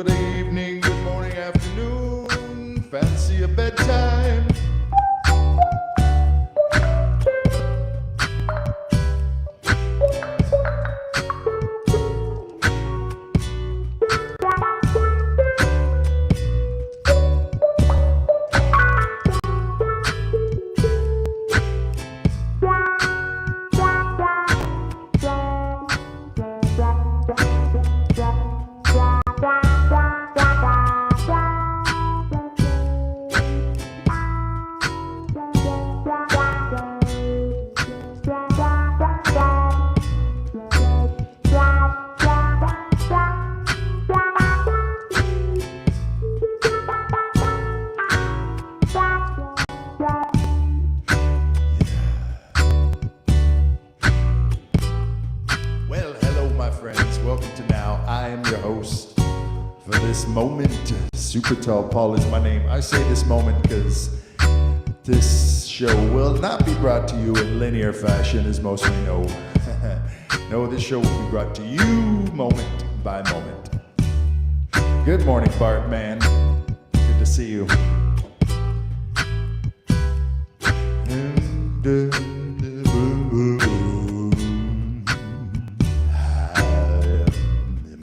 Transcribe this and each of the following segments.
Good evening, good morning, afternoon. Fancy a bedtime? SuperTallPaul is my name. I say this moment because this show will not be brought to you in linear fashion, as most may know. No, this show will be brought to you moment by moment. Good morning, Bart, man. Good to see you.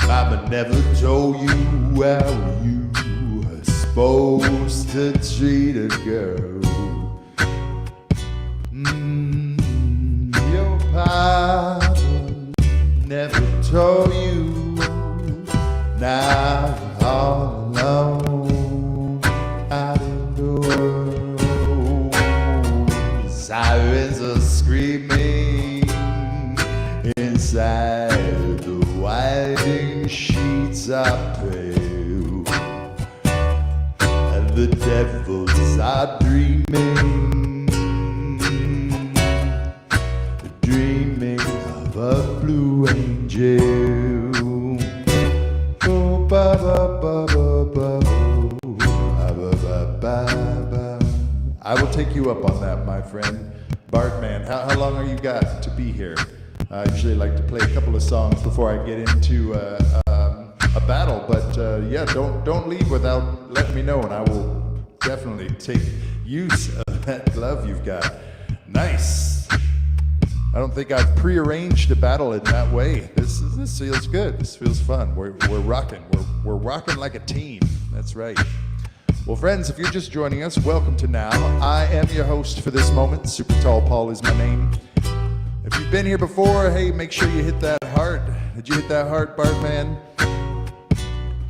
Mama never told you how you supposed to treat a girl. Your papa never told you. Now all alone out in the world, sirens are screaming inside the winding sheets are pale. The devils are dreaming of a blue angel. Oh, ba ba ba ba ba ba ba ba. I will take you up on that, my friend. Bartman, how long are you got to be here? I usually like to play a couple of songs before I get into a battle, but yeah, don't leave without letting me know, and I will definitely take use of that glove you've got. Nice. I don't think I've prearranged a battle in that way. This feels good. This feels fun. We're rocking. We're rocking like a team. That's right. Well, friends, if you're just joining us, welcome to Now. I am your host for this moment. SuperTallPaul is my name. If you've been here before, hey, make sure you hit that heart. Did you hit that heart, Bartman?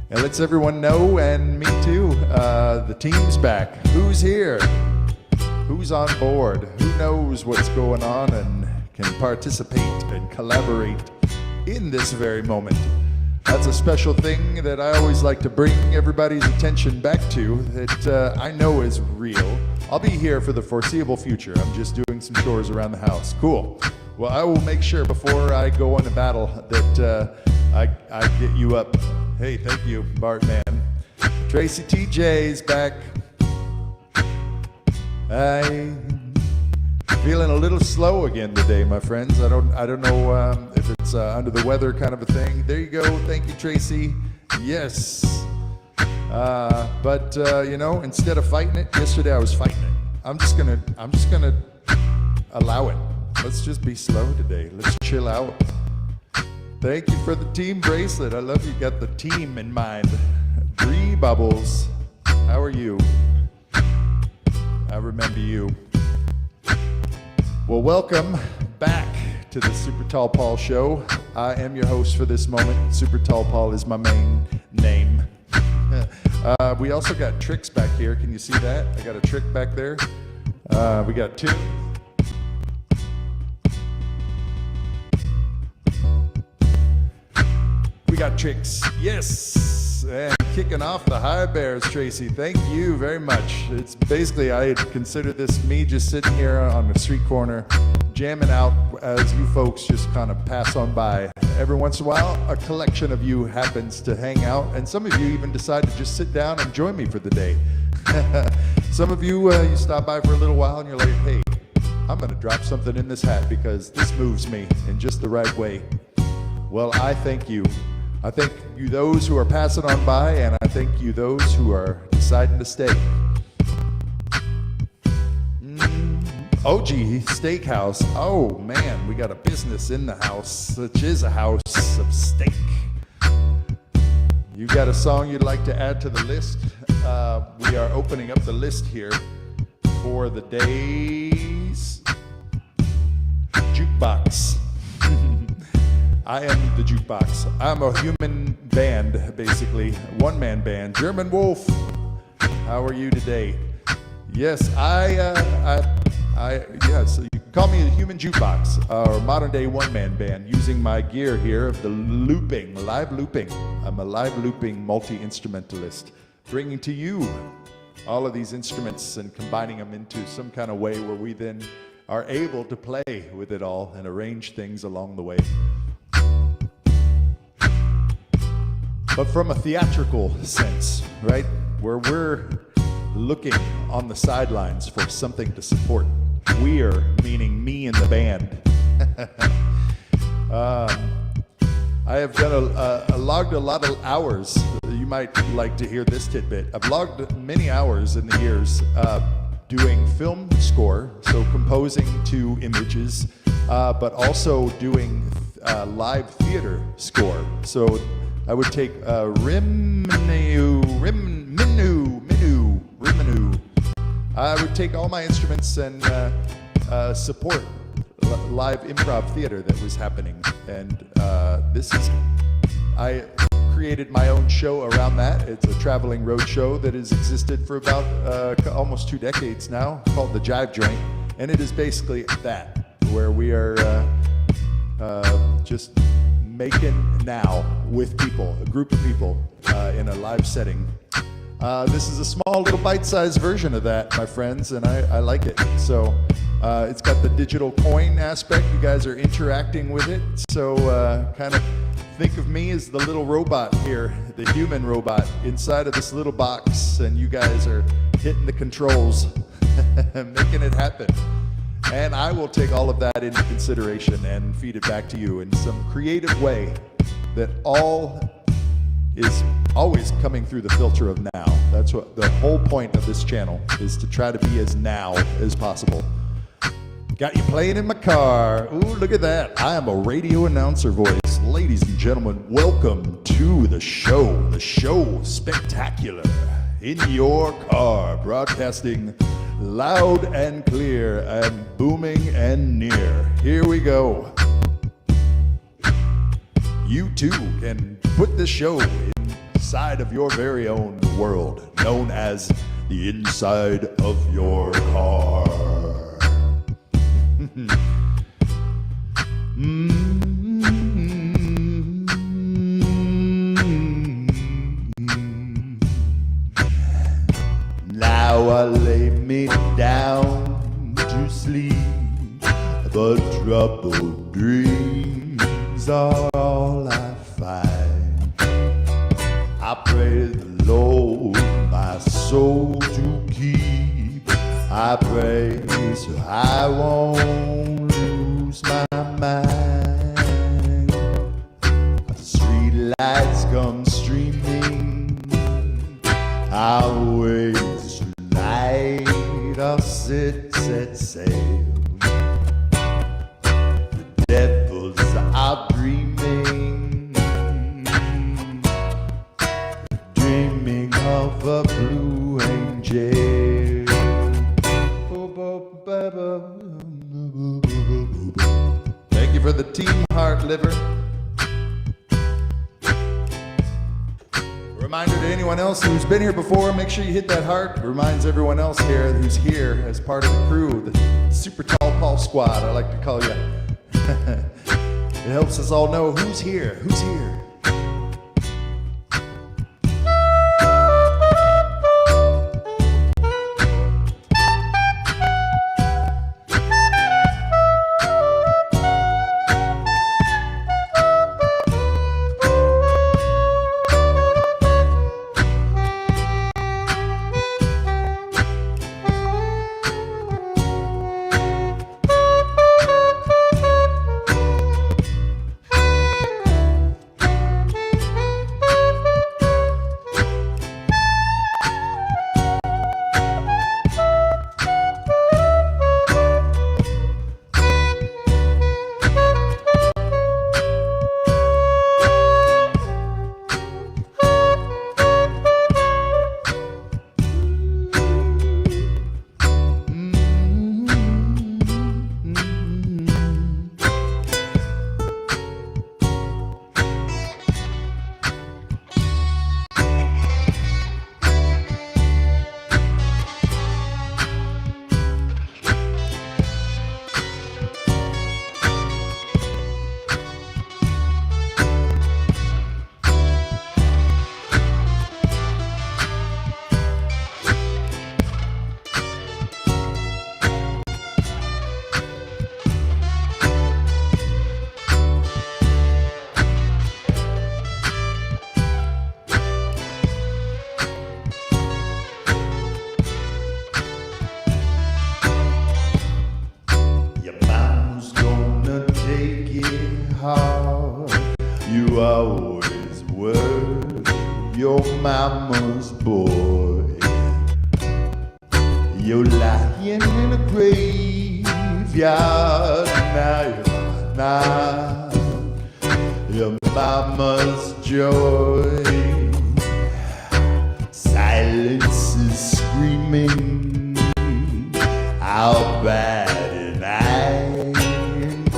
And lets everyone know, and me too, the team's back. Who's here? Who's on board? Who knows what's going on and can participate and collaborate in this very moment? That's a special thing that I always like to bring everybody's attention back to, that I know is real. I'll be here for the foreseeable future. I'm just doing some chores around the house. Cool. Well, I will make sure before I go into battle that I get you up. Hey, thank you, Bartman. Tracy TJ's back. I'm feeling a little slow again today, my friends. I don't know if it's under the weather kind of a thing. There you go. Thank you, Tracy. Yes. But you know, instead of fighting it, yesterday I was fighting it. I'm just gonna allow it. Let's just be slow today. Let's chill out. Thank you for the team bracelet. I love you got the team in mind. Bree Bubbles, how are you? I remember you. Well, welcome back to the SuperTallPaul Show. I am your host for this moment. SuperTallPaul is my main name. We also got tricks back here. Can you see that? I got a trick back there. We got two. We got tricks. Yes. And kicking off the high bears, Tracy. Thank you very much. It's basically, I had considered this me just sitting here on the street corner, jamming out as you folks just kind of pass on by. Every once in a while, a collection of you happens to hang out, and some of you even decide to just sit down and join me for the day. Some of you, you stop by for a little while and you're like, hey, I'm going to drop something in this hat because this moves me in just the right way. Well, I thank you I thank you those who are passing on by, and I thank you those who are deciding to stay. OG Steakhouse. Oh man, we got a business in the house, which is a house of steak. You got a song you'd like to add to the list? We are opening up the list here for the day's jukebox. I am the jukebox. I'm a human band, basically, one-man band. German Wolf, how are you today? Yes, yes, you can call me a human jukebox, or modern-day one-man band, using my gear here of the looping, live looping. I'm a live looping multi-instrumentalist, bringing to you all of these instruments and combining them into some kind of way where we then are able to play with it all and arrange things along the way. But from a theatrical sense, right, where we're looking on the sidelines for something to support. We're, meaning me and the band. I have done logged a lot of hours. You might like to hear this tidbit. I've logged many hours in the years doing film score, so composing to images, but also doing live theater score. So I would take Riminu. I would take all my instruments and support live improv theater that was happening. And I created my own show around that. It's a traveling road show that has existed for about almost 2 decades now, called The Jive Joint. And it is basically that, where we are just making now with people, a group of people in a live setting. This is a small little bite-sized version of that, my friends, and I like it. So it's got the digital coin aspect. You guys are interacting with it. So kind of think of me as the little robot here, the human robot inside of this little box, and you guys are hitting the controls, making it happen. And I will take all of that into consideration and feed it back to you in some creative way that all is always coming through the filter of now. That's what the whole point of this channel is, to try to be as now as possible. Got you playing in my car. Ooh, look at that. I am a radio announcer voice. Ladies and gentlemen, welcome to the show spectacular in your car, broadcasting loud and clear and booming and near. Here we go. You too can put this show inside of your very own world, known as the inside of your car. Now I lay me down to sleep, but troubled dreams are all I find. I pray the Lord my soul to keep. I pray so I won't lose my mind. Street lights come streaming our ways tonight. I'll set sail. The devils are dreaming of a blue angel. Thank you for the team heart liver. Reminder to anyone else who's been here before, make sure you hit that heart. It reminds everyone else here who's here as part of the crew, the SuperTallPaul squad, I like to call you. It helps us all know who's here, who's here. were your mama's boy. You're lying in a graveyard now. You're not your mama's joy. Silence is screaming out bad, and I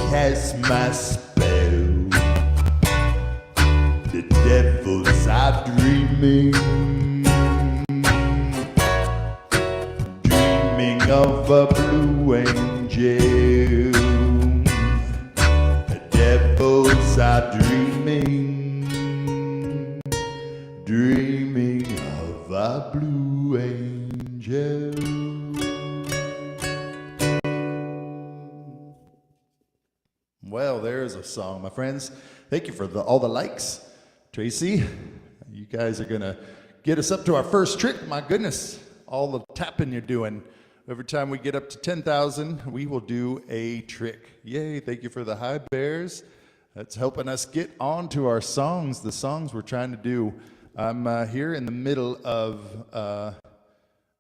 cast my spell. The devils are dreaming of a blue angel. The devils are dreaming of a blue angel. Well, there's a song, my friends. Thank you for all the likes. Tracy, you guys are gonna get us up to our first trick. My goodness, all the tapping you're doing. Every time we get up to 10,000, we will do a trick. Yay, thank you for the high bears. That's helping us get on to our songs, the songs we're trying to do. I'm here in the middle of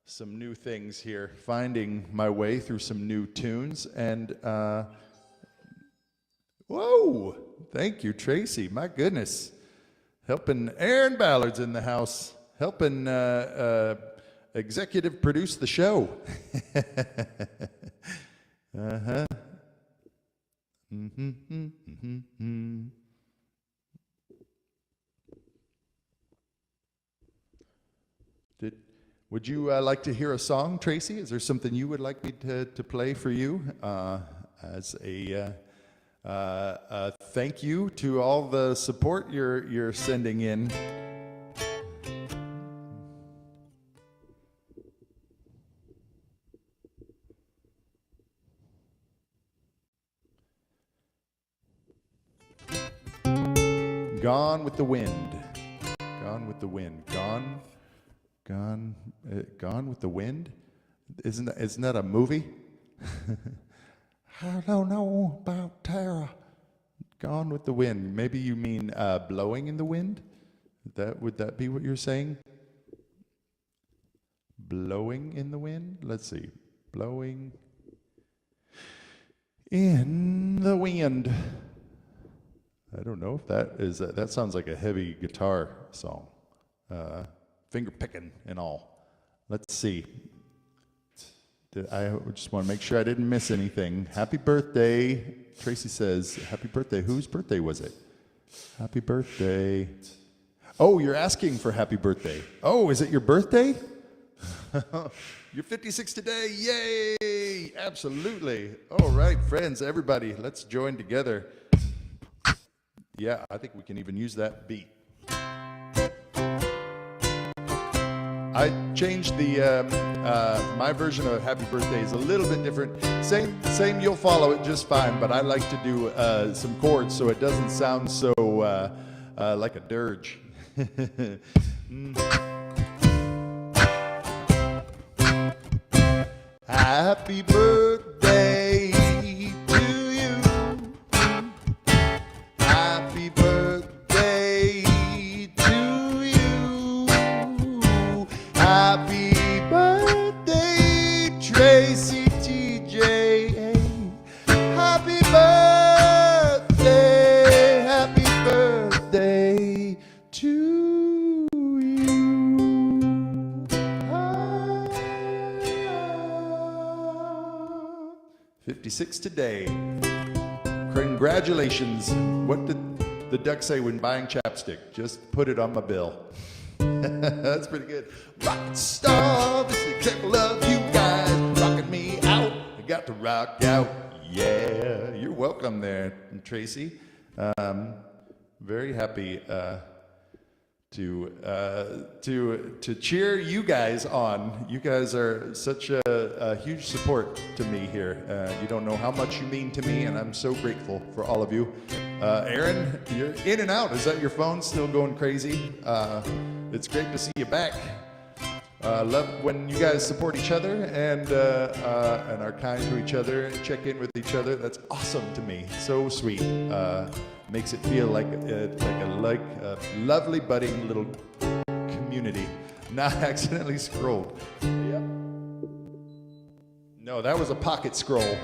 some new things here, finding my way through some new tunes. And, whoa, thank you, Tracy. My goodness. Helping Aaron Ballard's in the house, helping executive produce the show. Uh-huh. Mm-hmm, mm-hmm, mm-hmm. Would you like to hear a song, Tracy? Is there something you would like me to play for you as a thank you to all the support you're sending in? Gone with the wind. Gone with the wind. Gone with the wind. Isn't that a movie? I don't know about Tara. Gone with the wind. Maybe you mean blowing in the wind? Would that be what you're saying? Blowing in the wind? Let's see. Blowing in the wind. I don't know if that sounds like a heavy guitar song. Finger picking and all. Let's see. I just want to make sure I didn't miss anything. Happy birthday. Tracy says, happy birthday. Whose birthday was it? Happy birthday. Oh, you're asking for happy birthday. Oh, is it your birthday? You're 56 today. Yay! Absolutely. All right, friends, everybody, let's join together. Yeah, I think we can even use that beat. I changed my version of Happy Birthday is a little bit different. Same, you'll follow it just fine, but I like to do some chords so it doesn't sound so like a dirge. Happy birthday to you. Happy birthday to you. Happy birthday, Tracy TJ. Happy birthday to you. 56 today. Congratulations. What did the duck say when buying chapstick? Just put it on my bill. That's pretty good. Rock star, this is an example of you guys rocking me out. I got to rock out. Yeah, you're welcome there, Tracy. Very happy to cheer you guys on. You guys are such a huge support to me here. You don't know how much you mean to me, and I'm so grateful for all of you. Aaron, you're in and out. Is that your phone still going crazy? It's great to see you back. Love when you guys support each other and are kind to each other and check in with each other. That's awesome to me. So sweet. Makes it feel like a lovely budding little community. Not accidentally scrolled. Yep. No, that was a pocket scroll.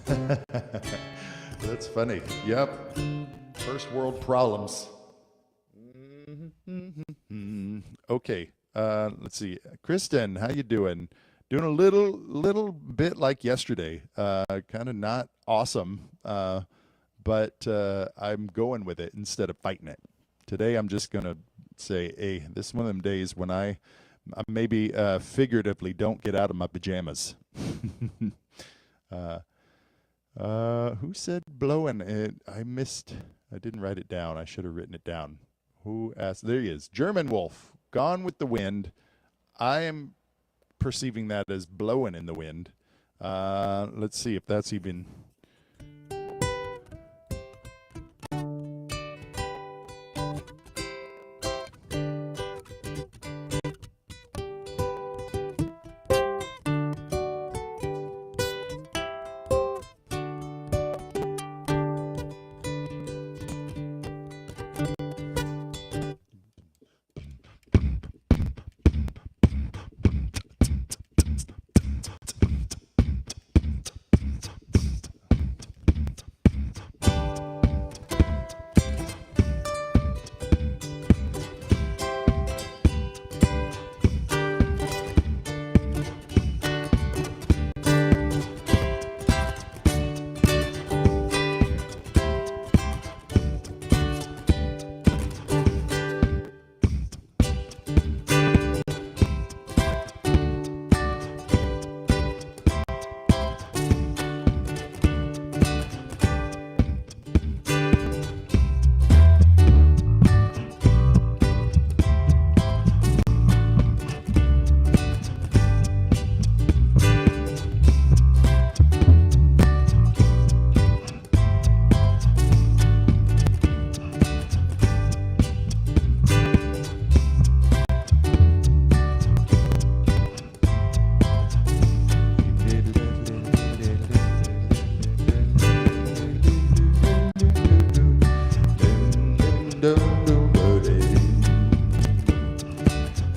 That's funny. Yep. First world problems. Okay. Let's see. Kristen, how you doing? Doing a little bit like yesterday. Kind of not awesome. But I'm going with it instead of fighting it. Today I'm just going to say, hey, this is one of them days when I maybe figuratively don't get out of my pajamas. Who said blowing it? I didn't write it down. I should have written it down. Who asked? There he is. German Wolf, Gone with the Wind. I am perceiving that as blowing in the wind. Let's see if that's even...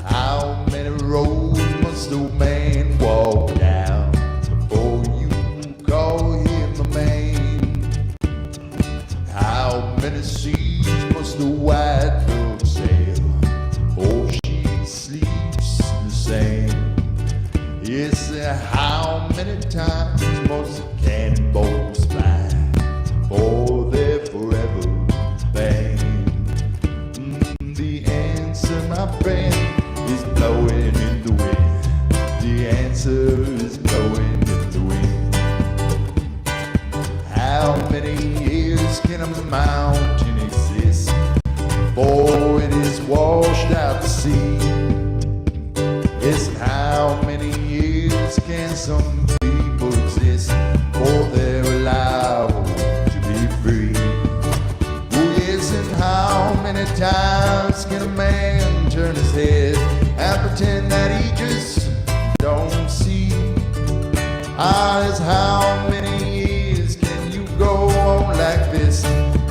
How many roads must a man walk down before you call him a man? How many seas must a white dove sail before she sleeps the same? Yes, how many times must the cannonballs fly before they're forever banned? The answer, my friend, is blowing in the wind. The answer is blowing in the wind. How many years can a mountain exist before it is washed out to sea? Yes, and how many years can some people exist before they're allowed to be free? Oh yes, and how many times can a man turn his head and pretend that he just don't see? Yes, how many years can you go on like this?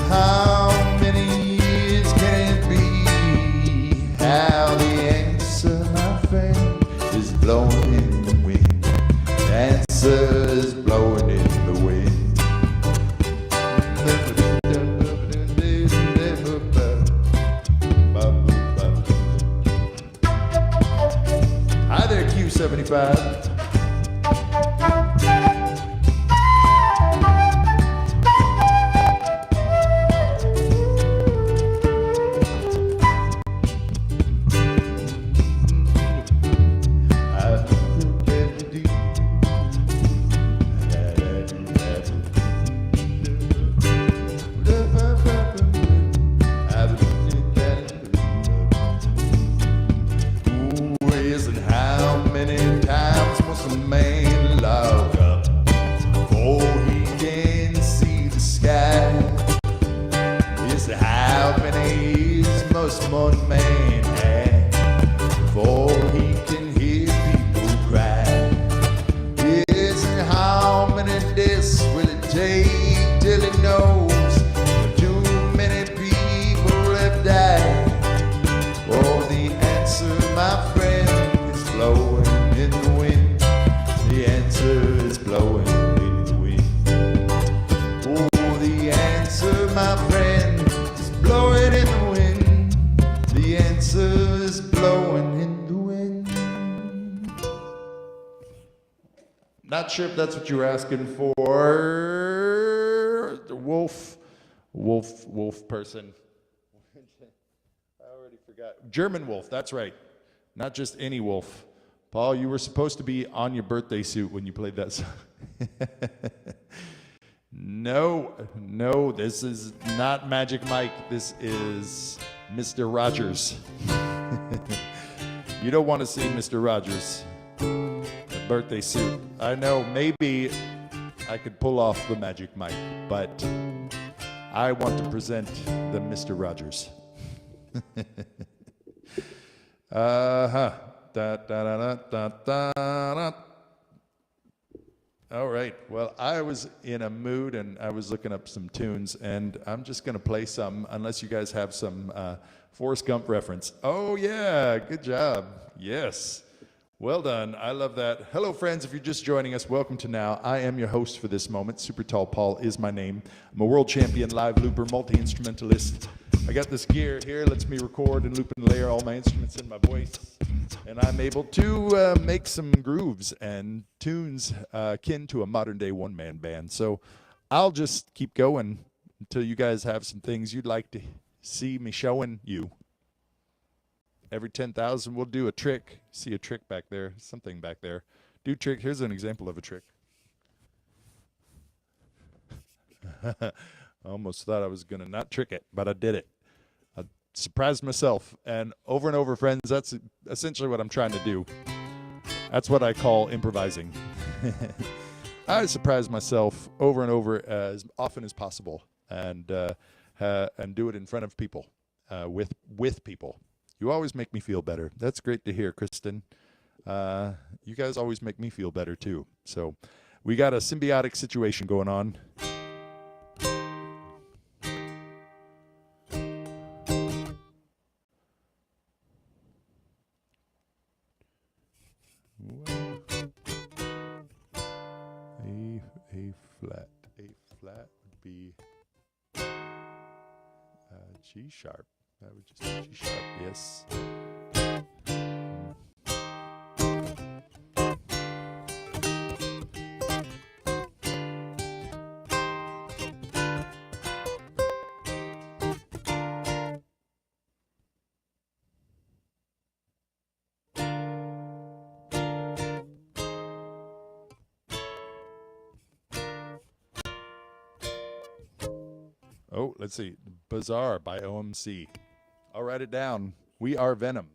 How many years can it be? How the answer, my friend, is blowing in the wind. The answer is blowing in the wind. Hi there, Q75. Till he knows too many answer is blowing in the wind. Not sure if that's what you were asking for. The wolf person. I already forgot. German wolf, that's right. Not just any wolf. Paul, you were supposed to be on your birthday suit when you played that song. No, this is not Magic Mike. This is Mr. Rogers. You don't want to see Mr. Rogers. A birthday suit. I know, maybe I could pull off the Magic Mike, but I want to present the Mr. Rogers. Da, da, da, da, da, da. All right. Well, I was in a mood and I was looking up some tunes, and I'm just going to play some, unless you guys have some Forrest Gump reference. Oh, yeah. Good job. Yes. Well done. I love that. Hello, friends. If you're just joining us, welcome to Now. I am your host for this moment. SuperTallPaul is my name. I'm a world champion live looper, multi-instrumentalist. I got this gear here, lets me record and loop and layer all my instruments in my voice. And I'm able to make some grooves and tunes akin to a modern-day one-man band. So I'll just keep going until you guys have some things you'd like to see me showing you. Every 10,000, we'll do a trick. See a trick back there, something back there. Do trick. Here's an example of a trick. I almost thought I was going to not trick it, but I did it. I surprised myself. And over, friends, that's essentially what I'm trying to do. That's what I call improvising. I surprise myself over and over as often as possible, and do it in front of people, with people. You always make me feel better. That's great to hear, Kristen. You guys always make me feel better, too. So we got a symbiotic situation going on. A flat would be G sharp. That would just be G sharp, yes. Oh, let's see. Bazaar by OMC. I'll write it down. We Are Venom.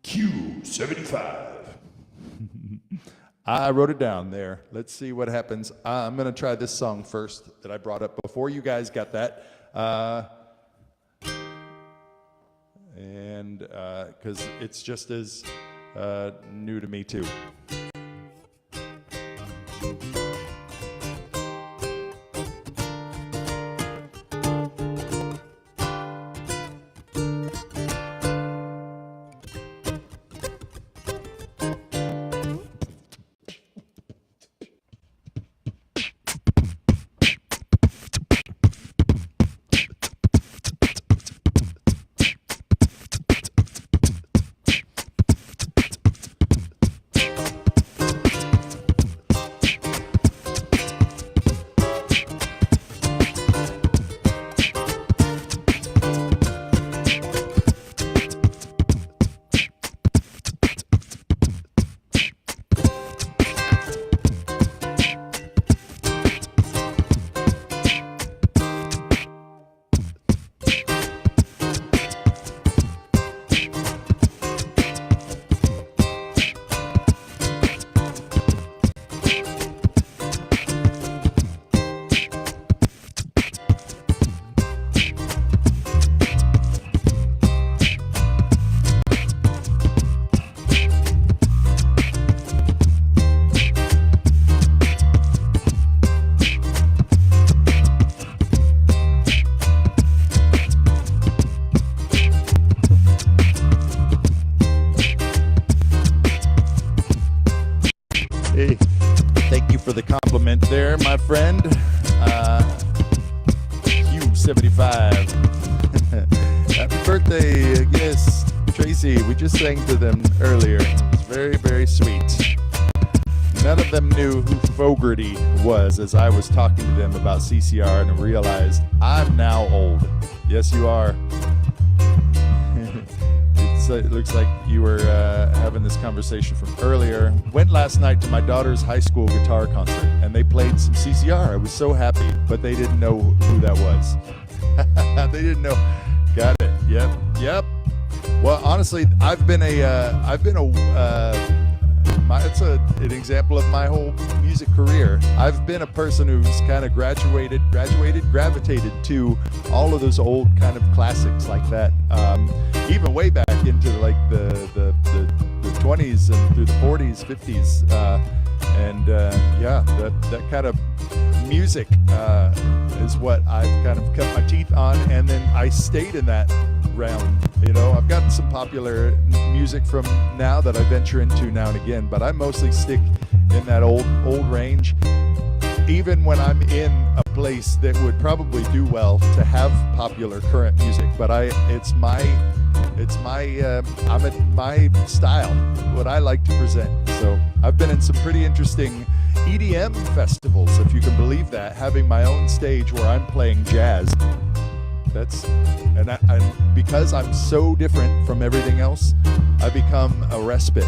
Q75. I wrote it down there. Let's see what happens. I'm going to try this song first that I brought up before you guys got that. And because it's just as new to me, too. compliment there, my friend. Q75. Happy birthday, yes, Tracy. We just sang to them earlier. It was very, very sweet. None of them knew who Fogarty was as I was talking to them about CCR and realized I'm now old. Yes, you are. It looks like you were having this conversation from earlier. Went last night to my daughter's high school guitar concert, and they played some CCR. I was so happy, but they didn't know who that was. They didn't know. Got it. Yep. Well, honestly, it's an example of my whole music career. I've been a person who's kind of gravitated to all of those old kind of classics like that. Even way back into like the 20s and through the 40s, 50s, that kind of music is what I've kind of cut my teeth on, and then I stayed in that realm. You know, I've gotten some popular music from now that I venture into now and again, but I mostly stick in that old I'm in a place that would probably do well to have popular current music, but I'm at my style, what I like to present. So I've been in some pretty interesting EDM festivals, if you can believe that, having my own stage where I'm playing jazz. Because I'm so different from everything else, I become a respite,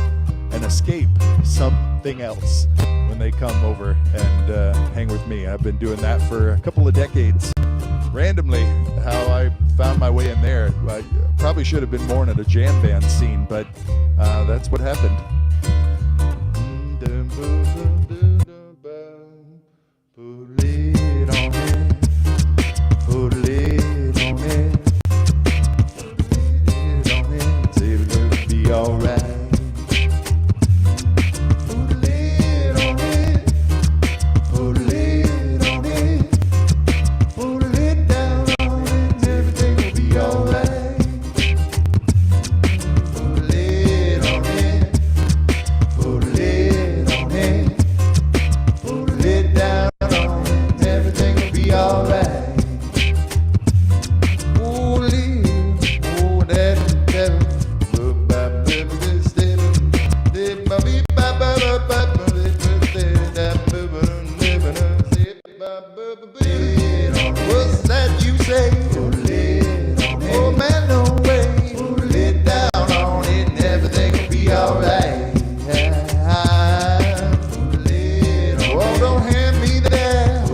an escape, something else when they come over and hang with me. I've been doing that for a couple of decades. Randomly, how I found my way in there. I probably should have been born at a jam band scene, but that's what happened. Put it on it. Put it on it. Put it on it. Say it'll be alright. What's that you say? Oh man, no way. Put it down on it and everything will be alright. Oh, don't hand me that.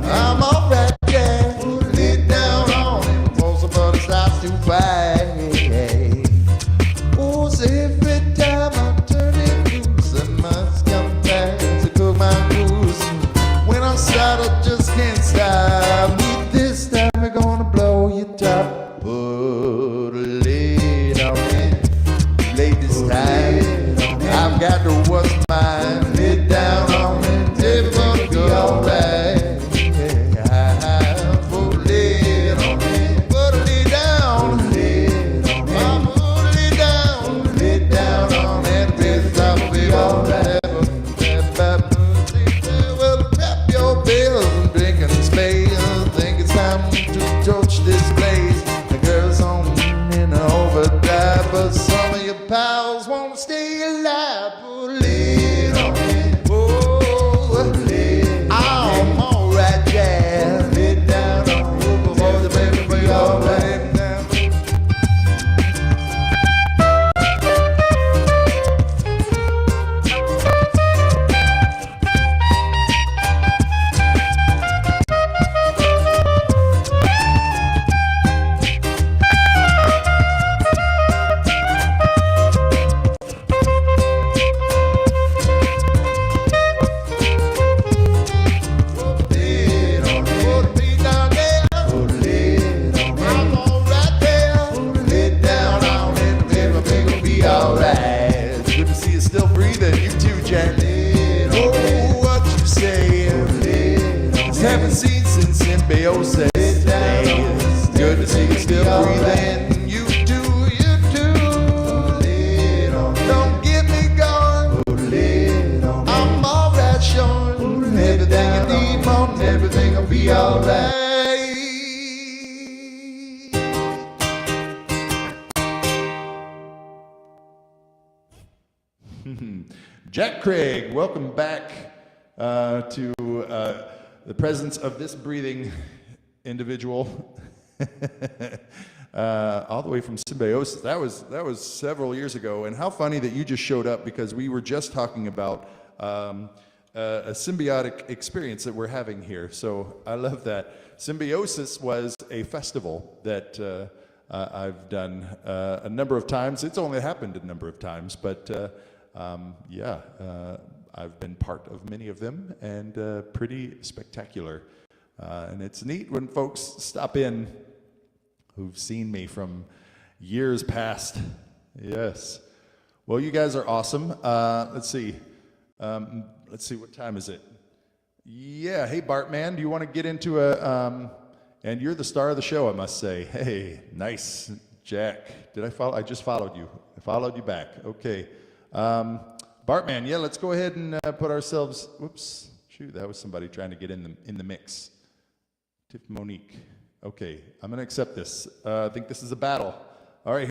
I'm alright, yeah. Put it down on it before somebody starts to fight. Oh, so every time I turn it loose, I must come back to cook my goose. When I start, I just can't stop. This time we're gonna blow your top. Put a lid on it. Late this time, I've got to what's mine. Lid down on it. Everybody be alright. Put a lid on it. Put a lid down. Put a lid down. Put a lid down on it. This time will be alright. Well, tap your bills and drink and spell. Think it's time to torch this place. The girl's on in overdrive, but some of your pals won't stay alive. Put a lid on it. Oh, I'm alright, yeah. Lid down on it before the baby be alright. Haven't seen since symbiosis days. Good to see you still breathing. You do. Don't get me going. I'm alright, Sean. Jack Craig, welcome back to the presence of this breathing individual. All the way from Symbiosis. That was several years ago. And how funny that you just showed up, because we were just talking about a symbiotic experience that we're having here. So I love that. Symbiosis was a festival that I've done a number of times. It's only happened a number of times, but I've been part of many of them, and pretty spectacular. And it's neat when folks stop in who've seen me from years past. Yes. Well, you guys are awesome. Let's see. What time is it? Yeah. Hey, Bartman, do you want to get into a... and you're the star of the show, I must say. Hey, nice, Jack. Did I follow? I just followed you. I followed you back. Okay. Bartman, yeah, let's go ahead and put ourselves... Whoops. Shoot, that was somebody trying to get in the mix. Tiff Monique. Okay, I'm going to accept this. I think this is a battle. All right.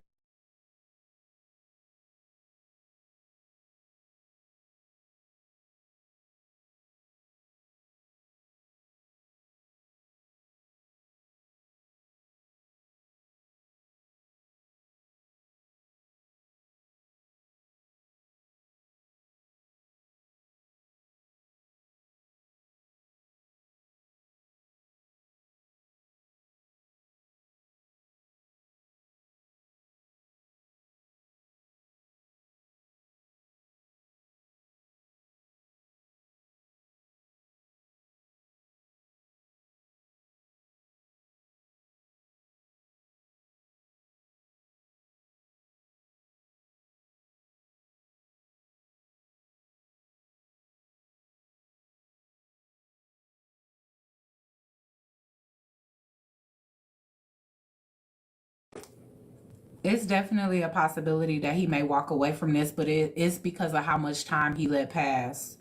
It's definitely a possibility that he may walk away from this, but it's because of how much time he let pass.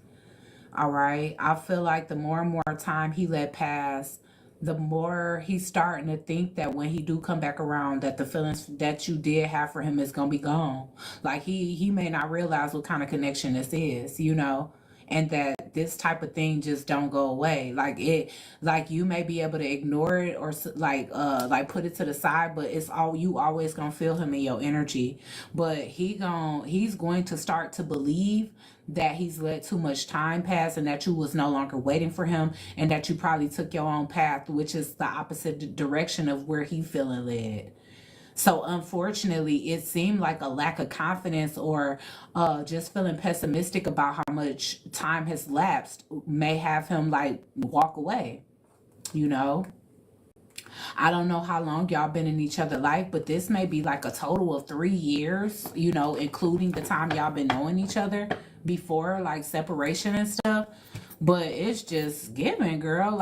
All right. I feel like the more and more time he let pass, the more he's starting to think that when he do come back around, that the feelings that you did have for him is gonna be gone. Like he may not realize what kind of connection this is, and that this type of thing just don't go away. Like you may be able to ignore it or like put it to the side, but it's all you always gonna feel him in your energy. But he's going to start to believe that he's let too much time pass and that you was no longer waiting for him, and that you probably took your own path, which is the opposite direction of where he feeling led. So unfortunately, it seemed like a lack of confidence, or just feeling pessimistic about how much time has lapsed, may have him like walk away, you know? I don't know how long y'all been in each other's life, but this may be like a total of 3 years, including the time y'all been knowing each other before like separation and stuff. But it's just given, girl.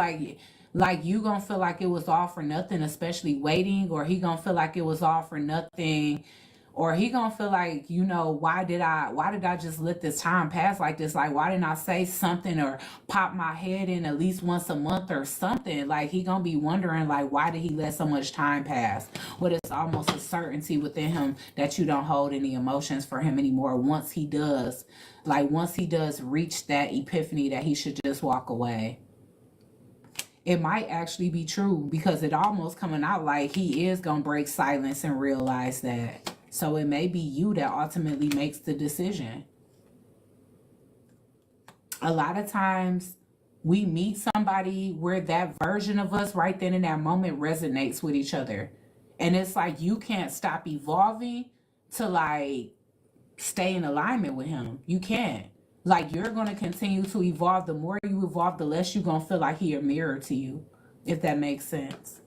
Like you gonna feel like it was all for nothing, especially waiting, or he gonna feel like it was all for nothing, or he gonna feel like, why did I just let this time pass like this? Like, why didn't I say something or pop my head in at least once a month or something? Like, he gonna be wondering, like, why did he let so much time pass? But it's almost a certainty within him that you don't hold any emotions for him anymore. Once he does reach that epiphany that he should just walk away. It might actually be true, because it almost coming out like he is gonna break silence and realize that. So it may be you that ultimately makes the decision. A lot of times we meet somebody where that version of us right then in that moment resonates with each other. And it's like you can't stop evolving to like stay in alignment with him. You can't. Like, you're going to continue to evolve. The more you evolve, the less you're going to feel like he a mirror to you, if that makes sense.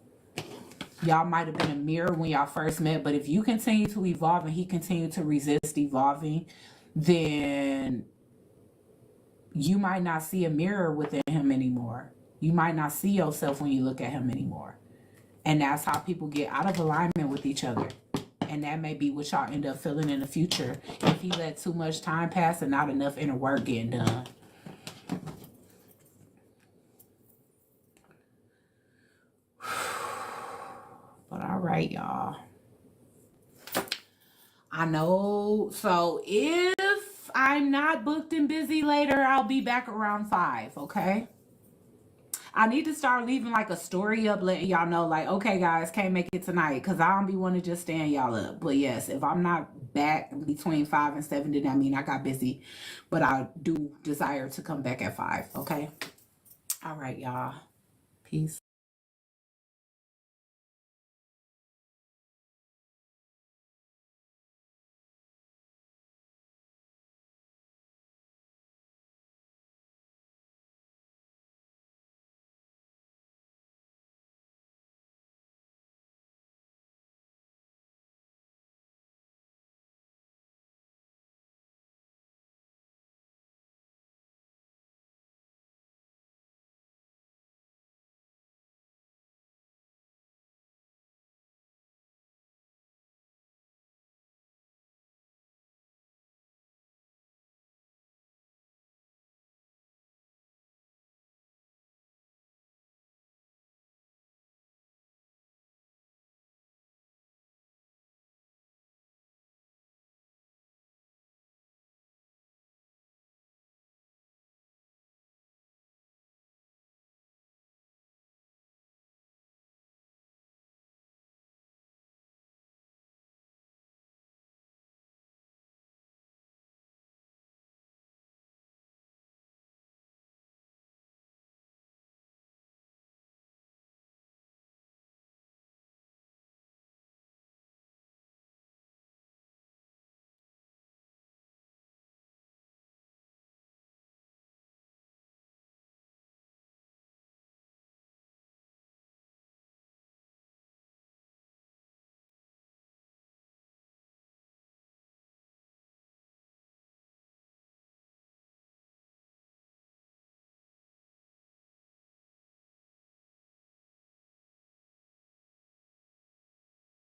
Y'all might have been a mirror when y'all first met, but if you continue to evolve and he continue to resist evolving, then you might not see a mirror within him anymore. You might not see yourself when you look at him anymore. And that's how people get out of alignment with each other. And that may be what y'all end up feeling in the future if he let too much time pass and not enough inner work getting done. But all right, y'all. I know. So if I'm not booked and busy later, I'll be back around 5, okay? I need to start leaving like a story up letting y'all know, like, okay, guys, can't make it tonight because I don't be want to just stand y'all up. But yes, if I'm not back between 5 and 7, then that mean I got busy. But I do desire to come back at 5, okay? All right, y'all. Peace.